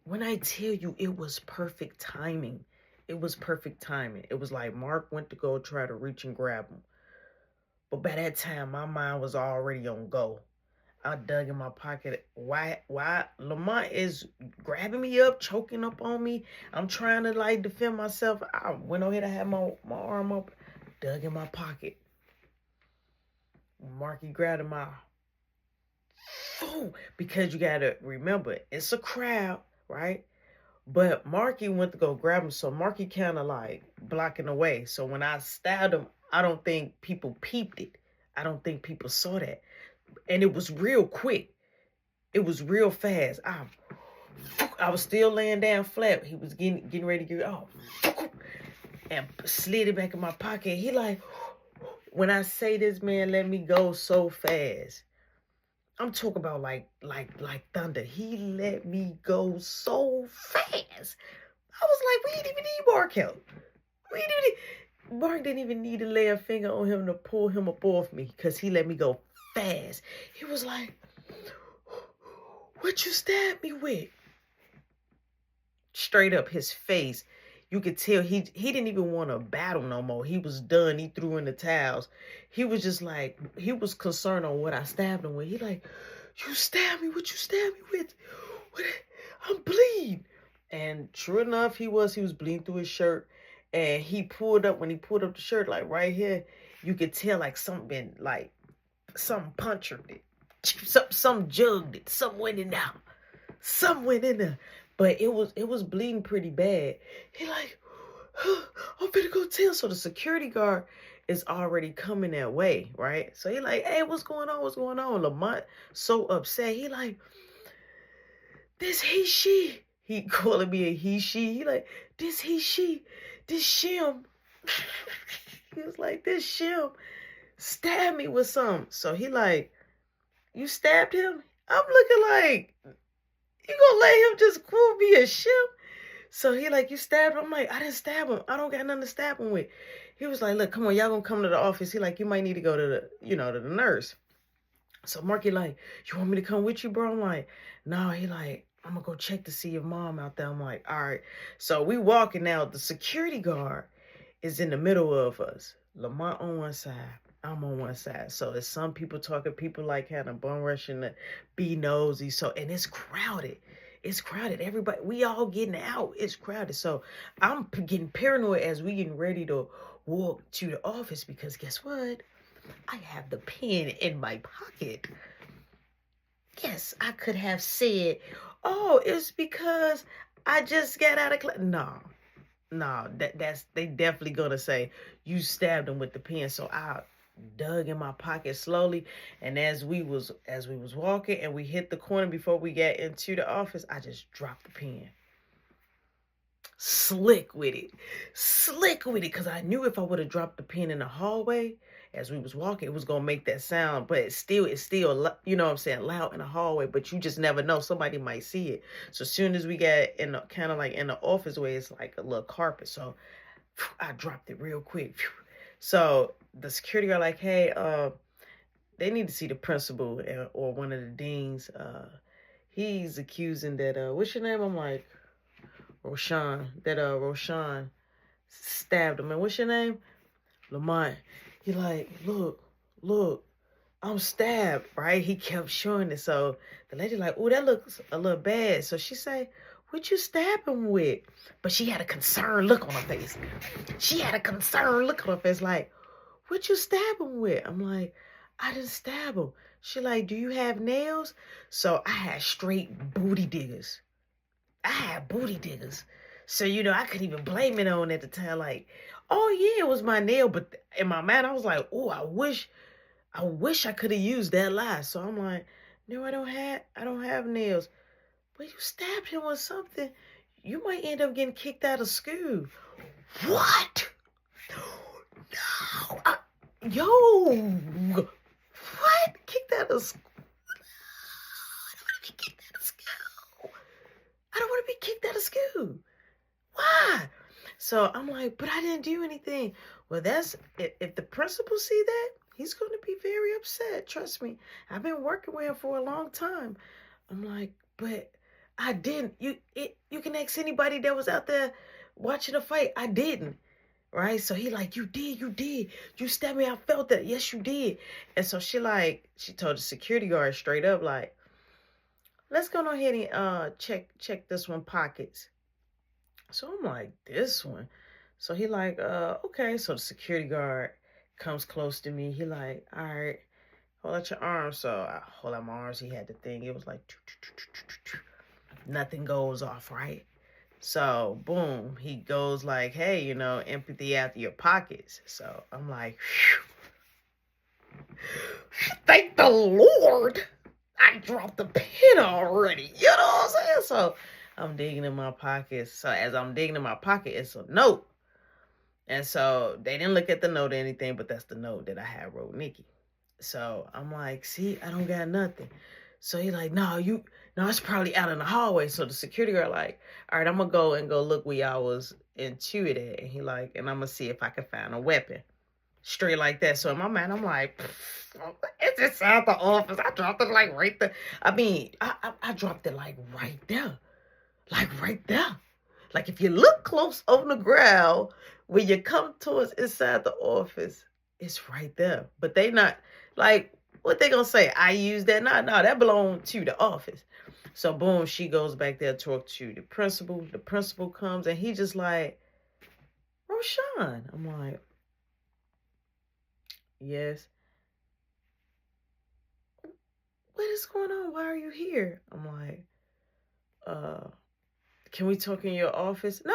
When I tell you it was perfect timing, it was perfect timing. It was like Mark went to go try to reach and grab him. But by that time, my mind was already on go. I dug in my pocket. Why Lamont is grabbing me up, choking up on me. I'm trying to like defend myself. I went over here to have my arm up, dug in my pocket. Marky grabbed him out. Oh, because you gotta remember, it's a crowd, right? But Marky went to go grab him, so Marky kind of like blocking the way. So when I stabbed him, I don't think people peeped it. I don't think people saw that. And it was real quick. It was real fast. I was still laying down flat. He was getting ready to get off. And slid it back in my pocket. He like, when I say this man let me go so fast, I'm talking about like thunder. He let me go so fast. I was like, we didn't even need Mark help. Mark didn't even need to lay a finger on him to pull him up off me because he let me go fast. He was like, what you stabbed me with? Straight up his face. You could tell he didn't even want to battle no more. He was done. He threw in the towels. He was just like, he was concerned on what I stabbed him with. He like, you stabbed me? What you stabbed me with? What? I'm bleeding. And true enough, he was bleeding through his shirt. And when he pulled up the shirt, like right here, you could tell like something punctured it. Some jugged it. Something went in there. Something went in there. But it was bleeding pretty bad. He like, I'm finna go tell. So the security guard is already coming that way, right? So he like, hey, what's going on? What's going on? Lamont so upset. He like, this he, she. He calling me a he, she. He like, this he, she. This Shim. He was like, this Shim stabbed me with something. So he like, you stabbed him? I'm looking like, you gonna let him just call me a Shim? So he like, you stabbed him? I'm like, I didn't stab him. I don't got nothing to stab him with. He was like, look, come on, y'all gonna come to the office. He like, you might need to go to to the nurse. So Marky like, you want me to come with you, bro? I'm like, no. He like, I'm gonna go check to see your mom out there. I'm like, all right. So we walking now. The security guard is in the middle of us. Lamont on one side. I'm on one side. So it's some people talking, people like kind of bum rushing to be nosy. So, and it's crowded. It's crowded. Everybody, we all getting out. It's crowded. So I'm getting paranoid as we getting ready to walk to the office because guess what? I have the pen in my pocket. Yes, I could have said, oh, it's because I just got out of class. No, that's they definitely gonna say you stabbed him with the pen. So I dug in my pocket slowly, and as we was walking and we hit the corner before we got into the office, I just dropped the pen. Slick with it, because I knew if I would have dropped the pen in the hallway as we was walking, it was gonna make that sound. But it's still, you know what I'm saying, loud in the hallway. But you just never know, somebody might see it. So as soon as we got in the kind of like in the office where it's like a little carpet, so I dropped it real quick. So the security are like, hey, they need to see the principal or one of the deans. He's accusing that what's your name? I'm like, Roshan. That Roshan stabbed him. And what's your name? Lamont. He like, look, I'm stabbed, right? He kept showing it. So the lady like, oh, that looks a little bad. So she say, what you stab him with? But she had a concerned look on her face. Like, what you stab him with? I'm like, I didn't stab him. She like, do you have nails? So I had straight booty diggers. So, I couldn't even blame it on at the time. Like, oh yeah, it was my nail. But in my mind, I was like, oh, I wish I could have used that lie. So I'm like, no, I don't have nails. But you stabbed him with something. You might end up getting kicked out of school. What? No. Yo. What? Kicked out of school? I don't want to be kicked out of school. Why? So I'm like, but I didn't do anything. Well, if the principal see that, he's going to be very upset. Trust me. I've been working with him for a long time. I'm like, but I didn't. you can ask anybody that was out there watching the fight. I didn't. Right? So he like, you did. You stabbed me. I felt that. Yes, you did. And so she told the security guard straight up, like, let's go ahead and check this one pockets. So I'm like, this one. So he like, okay. So the security guard comes close to me. He like, all right, hold out your arms. So I hold out my arms. He had the thing. It was like, nothing goes off, right? So boom, he goes like, hey, you know, empty out your pockets. So I'm like, thank the Lord, I dropped the pen already. You know what I'm saying? So I'm digging in my pockets. So as I'm digging in my pocket, it's a note. And so they didn't look at the note or anything, but that's the note that I had wrote Nikki. So I'm like, see, I don't got nothing. So he like, no, it's probably out in the hallway. So the security guard like, all right, I'm gonna go look where y'all was into it at. And he like, and I'm gonna see if I can find a weapon. Straight like that. So in my mind, I'm like, it's inside the office. I dropped it like right there. I mean, I dropped it like right there. Like right there. Like if you look close on the ground, when you come towards inside the office, it's right there. But they not like, what they gonna say? I use that? No, that belonged to the office. So boom, she goes back there, talk to the principal. The principal comes and he just like, Roshan. I'm like, yes. What is going on? Why are you here? I'm like, can we talk in your office? No.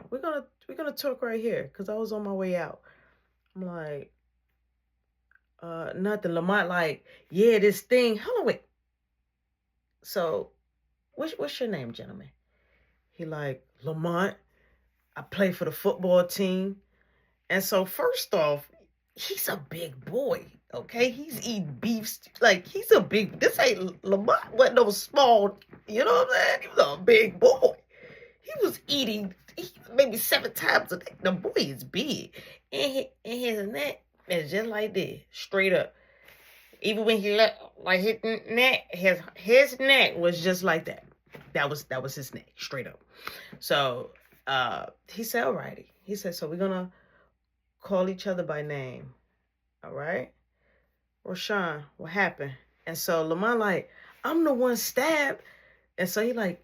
We're gonna talk right here because I was on my way out. I'm like, nothing. Lamont like, yeah, this thing. Hold on, wait. So, what's your name, gentlemen? He like, Lamont. I play for the football team. And so first off, he's a big boy. Okay, he's eating beef. Like he's a big. This ain't Lamont. Wasn't no small. You know what I'm saying? He was a big boy. He was eating maybe 7 times a day. The boy is big, and his neck is just like this, straight up. Even when he left, like his neck was just like that. That was his neck, straight up. So he said, alrighty. He said, so we're gonna call each other by name. All right. Roshan, what happened? And so Lamont like, I'm the one stabbed. And so he like,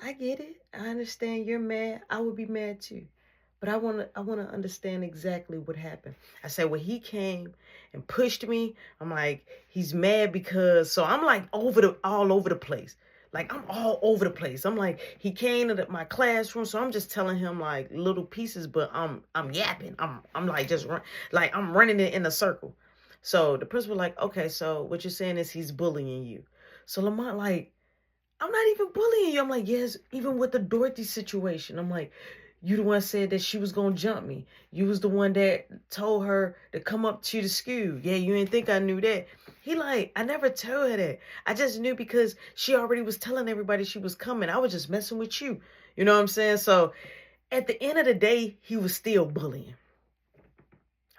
I get it. I understand you're mad. I would be mad too. But I wanna understand exactly what happened. I said, when he came and pushed me, I'm like, he's mad because, so I'm like all over the place. Like I'm all over the place. I'm like, he came to my classroom, so I'm just telling him like little pieces, but I'm yapping. I'm like I'm running it in a circle. So the principal like, okay, so what you're saying is he's bullying you. So Lamont like, I'm not even bullying you. I'm like, yes, even with the Dorothy situation. I'm like, you the one said that she was going to jump me. You was the one that told her to come up to the school. Yeah, you didn't think I knew that. He like, I never told her that. I just knew because she already was telling everybody she was coming. I was just messing with you. You know what I'm saying? So at the end of the day, he was still bullying.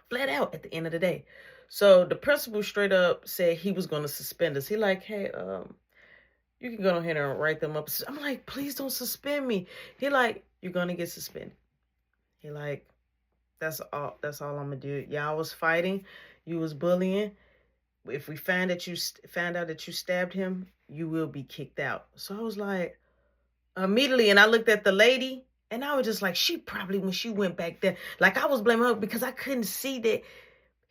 Flat out at the end of the day. So the principal straight up said he was going to suspend us. He like, hey, you can go ahead and write them up. I'm like, please don't suspend me. He like, you're going to get suspended. He like, that's all I'm going to do. Y'all was fighting. You was bullying. If we found out that you stabbed him, you will be kicked out. So I was like, immediately, and I looked at the lady, and I was just like, she probably, when she went back there, like I was blaming her because I couldn't see that.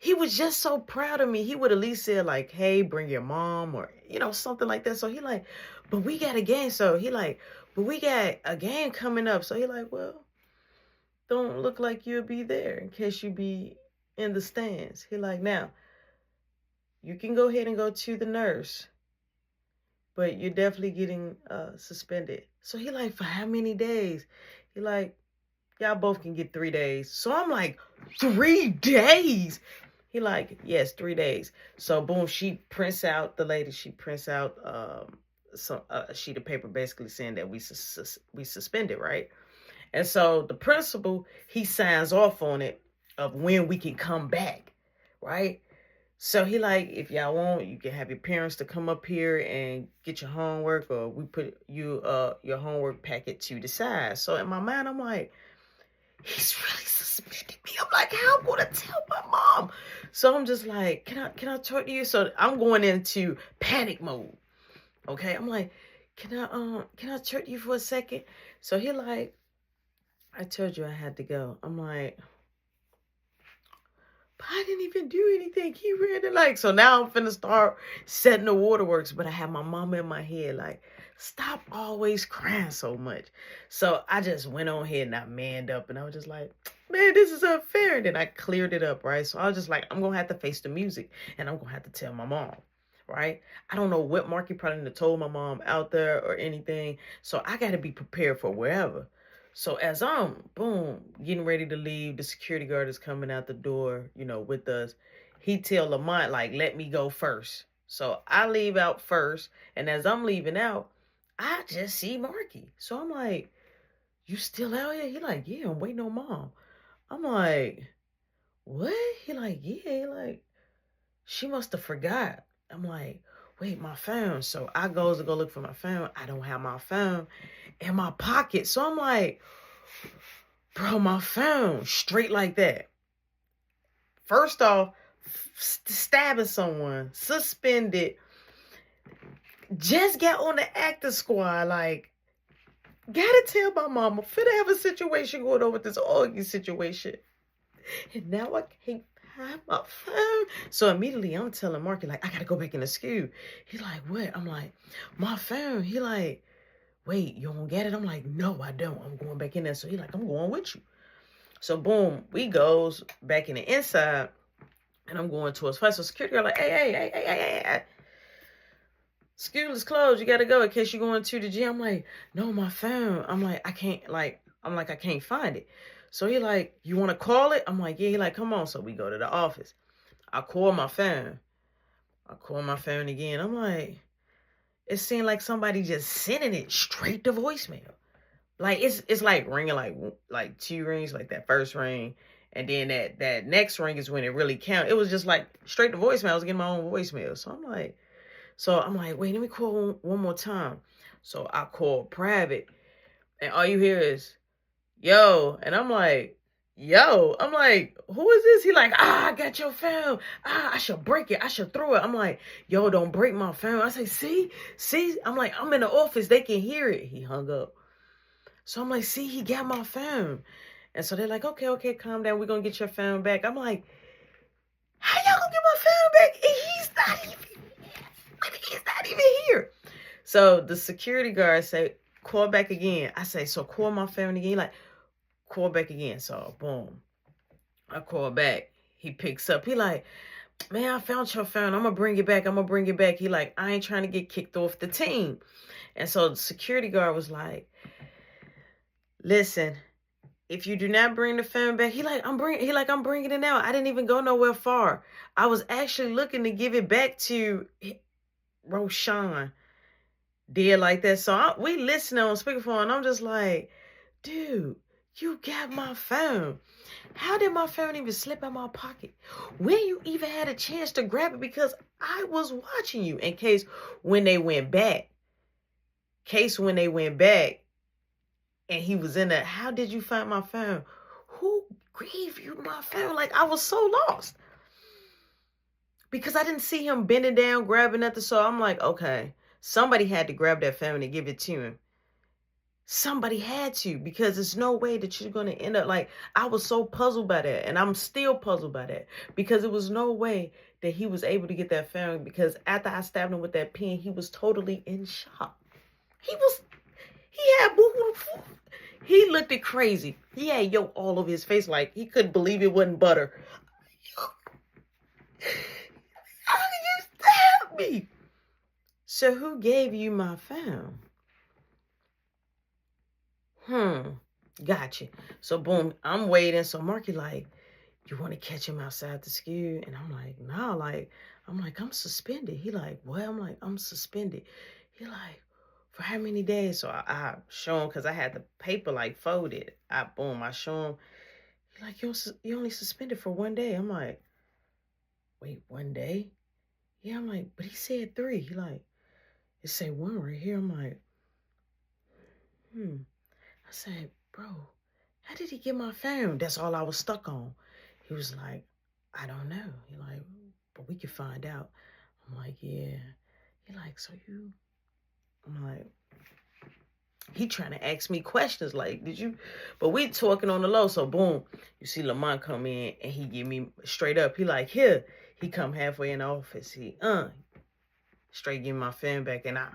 He was just so proud of me. He would at least say like, hey, bring your mom or, something like that. So he like, but we got a game. So he like, but we got a game coming up. So he like, well, don't look like you'll be there in case you be in the stands. He like, now, you can go ahead and go to the nurse, but you're definitely getting suspended. So he like, for how many days? He like, y'all both can get 3 days. So I'm like, 3 days? He like, yes, 3 days. So boom, she prints out some sheet of paper basically saying that we suspended, right? And so the principal, he signs off on it of when we can come back, right? So he like, if y'all want, you can have your parents to come up here and get your homework, or we put you your homework packet to the side. So in my mind, I'm like, he's really suspending me. I'm like, how I'm gonna tell my mom? So I'm just like, can I talk to you? So I'm going into panic mode. Okay, I'm like, can I talk to you for a second? So he like, I told you I had to go. I'm like, but I didn't even do anything. He ran it like, so now I'm finna start setting the waterworks. But I have my mama in my head like, stop always crying so much. So I just went on here and I manned up and I was just like, man, this is unfair. And then I cleared it up, right? So I was just like, I'm gonna have to face the music and I'm gonna have to tell my mom, right? I don't know what Marky probably done told my mom out there or anything. So I gotta be prepared for wherever. So as I'm, boom, getting ready to leave, the security guard is coming out the door, with us. He tell Lamont, like, let me go first. So I leave out first. And as I'm leaving out, I just see Marky. So I'm like, you still out here? He like, yeah, I'm waiting on mom. I'm like, what? He like, yeah. He like, she must have forgot. I'm like, wait, my phone. So I goes to go look for my phone. I don't have my phone in my pocket. So I'm like, bro, my phone straight like that. First off, stabbing someone, suspended, just got on the actor squad. Like, gotta tell my mama, finna have a situation going on with this Augie situation. And now I can't have my phone. So immediately I'm telling Marky, like, I gotta go back in the school. He like, what? I'm like, my phone. He like, wait, you don't get it? I'm like, no, I don't. I'm going back in there. So he like, I'm going with you. So boom, we goes back in the inside, and I'm going towards fight. So security guard like, hey. School is closed. You gotta go in case you're going to the gym. I'm like, no, my phone. I'm like, I can't find it. So he like, you want to call it? I'm like, yeah. He like, come on. So we go to the office. I call my phone. Again. I'm like, it seemed like somebody just sending it straight to voicemail. Like it's like ringing like two rings, like that first ring, and then that next ring is when it really counts. It was just like straight to voicemail. I was getting my own voicemail. So I'm like, wait, let me call one more time. So I call private, and all you hear is, yo, and I'm like, who is this? He like, I got your phone. I should break it. I should throw it. I'm like, yo, don't break my phone. I say, see, I'm like, I'm in the office. They can hear it. He hung up. So I'm like, see, he got my phone. And so they're like, okay, calm down. We're going to get your phone back. I'm like, how y'all going to get my phone back? And he's not even here. So the security guard say, call back again. I say, so call my phone again. He like, call back again. So boom, I call back. He picks up. He like, man, I found your phone. I'm going to bring it back. He like, I ain't trying to get kicked off the team. And so the security guard was like, listen, if you do not bring the phone back, I'm bringing it now. I didn't even go nowhere far. I was actually looking to give it back to Roshan. Did like that. So we listening on speakerphone, and I'm just like, dude, you got my phone. How did my phone even slip out my pocket? When you even had a chance to grab it? Because I was watching you in case when they went back. And he was in there. How did you find my phone? Who gave you my phone? Like, I was so lost. Because I didn't see him bending down, grabbing nothing. So I'm like, okay, somebody had to grab that phone and give it to him. Somebody had to, because there's no way that you're going to end up like, I was so puzzled by that. And I'm still puzzled by that. Because there was no way that he was able to get that phone. Because after I stabbed him with that pen, he was totally in shock. He had boo-hoo. He looked at crazy. He had yolk all over his face like he couldn't believe it wasn't butter. How did you stab me? So who gave you my phone? Gotcha. So boom, I'm waiting. So Marky like, you want to catch him outside the school? And I'm like, nah, I'm suspended. He like, what? I'm like, I'm suspended. He like, for how many days? So I show him, because I had the paper like folded. I show him. He like, you only suspended for one day. I'm like, wait, one day? Yeah, I'm like, but he said 3. He like, it say 1 right here. I'm like, I said, bro, how did he get my phone? That's all I was stuck on. He was like, I don't know. He like, but we can find out. I'm like, yeah. He like, so you? I'm like, he trying to ask me questions like, did you? But we talking on the low. So boom, you see Lamont come in and he give me straight up. He like, here. He come halfway in the office. He straight give me my phone back, and I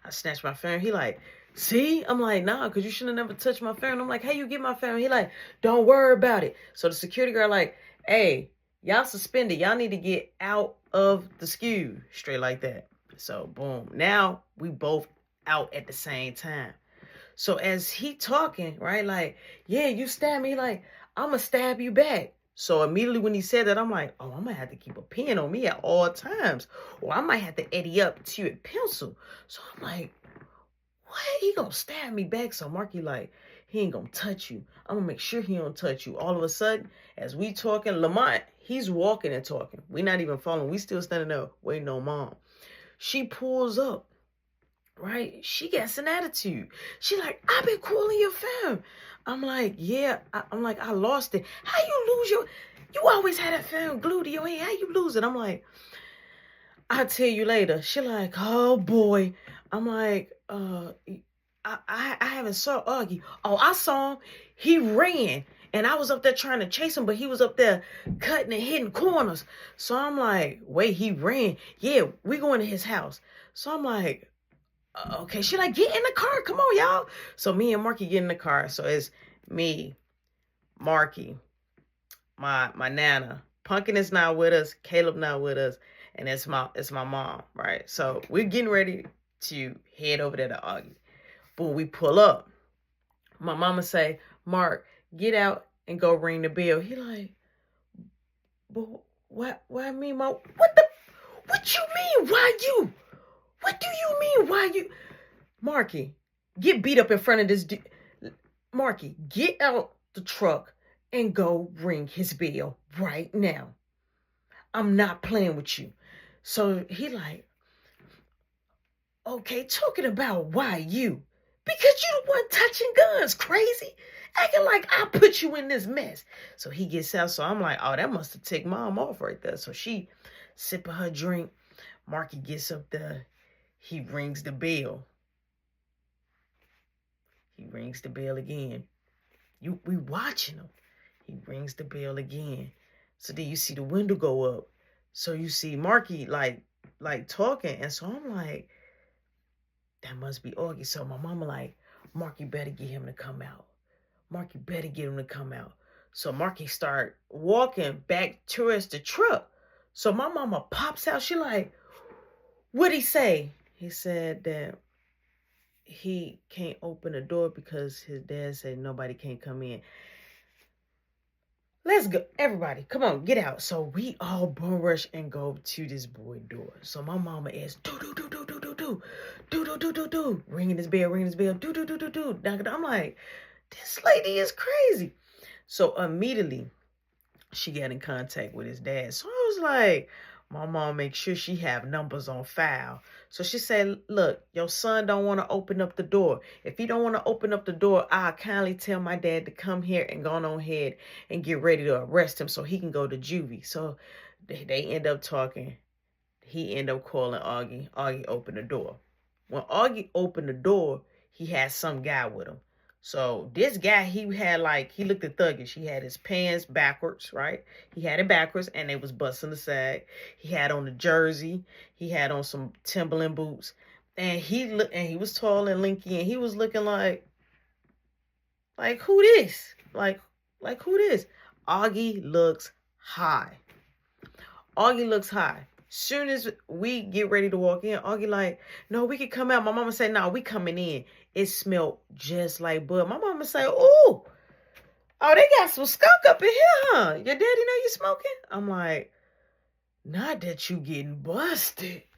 snatched my phone. He like, see? I'm like, nah, because you should have never touched my phone. I'm like, how you get my phone? He like, don't worry about it. So the security guard like, hey, y'all suspended. Y'all need to get out of the SKU. Straight like that. So boom. Now we both out at the same time. So as he talking, right, like, yeah, you stab me, like, I'm going to stab you back. So immediately when he said that, I'm like, oh, I'm going to have to keep a pen on me at all times. Or I might have to eddy up to a pencil. So I'm like, what? He going to stab me back? So Marky like, he ain't going to touch you. I'm going to make sure he don't touch you. All of a sudden, as we talking, Lamont, he's walking and talking. We not even following. We still standing there waiting on Mom. She pulls up. Right? She gets an attitude. She like, I've been calling your phone. I'm like, yeah. I'm like, I lost it. How you lose you always had that phone glued to your hand. How you lose it? I'm like, I'll tell you later. She like, oh boy. I'm like, I haven't saw Augie. Oh, I saw him. He ran. And I was up there trying to chase him, but he was up there cutting and hitting corners. So I'm like, wait, he ran. Yeah, we going to his house. So I'm like, okay, she like, get in the car. Come on, y'all. So me and Marky get in the car. So it's me, Marky, my Nana. Pumpkin is not with us. Caleb not with us. And it's my mom, right? So we're getting ready to head over there to Augie. But we pull up. My mama say, Mark, get out and go ring the bell. He like, but why me, Mom? What you mean? Why you? What do you mean? Why you? Marky, get beat up in front of this dude. Marky, get out the truck and go ring his bell right now. I'm not playing with you. So he like, okay, talking about why you? Because you the one touching guns, crazy. Acting like I put you in this mess. So he gets out. So I'm like, oh, that must have ticked Mom off right there. So she sipping her drink. Marky gets up there. He rings the bell. He rings the bell again. We watching him. He rings the bell again. So then you see the window go up. So you see Marky like talking. And so I'm like, that must be Augie. So my mama like, Marky better get him to come out. Marky better get him to come out. So Marky start walking back towards the truck. So my mama pops out. She like, what'd he say? He said that he can't open the door because his dad said nobody can come in. Let's go. Everybody, come on, get out. So we all bum rush and go to this boy door. So my mama is do, ringing his bell, do. I'm like, this lady is crazy. So immediately she got in contact with his dad. So I was like, my mom makes sure she have numbers on file. So she said, look, your son don't want to open up the door. If he don't want to open up the door, I'll kindly tell my dad to come here and go on ahead and get ready to arrest him so he can go to juvie. So they end up talking. He end up calling Augie. Augie opened the door. When Augie opened the door, he had some guy with him. So this guy, he had he looked at thuggish. He had his pants backwards, right? He had it backwards and they was busting the side. He had on the jersey. He had on some Timberland boots. And he was tall and lanky and he was looking like who this? Like who this? Augie looks high. Augie looks high. Soon as we get ready to walk in, Augie like, no, we can come out. My mama said, no, we coming in. It smelled just like bud. My mama say, oh, they got some skunk up in here, huh? Your daddy know you smoking? I'm like, not that you getting busted.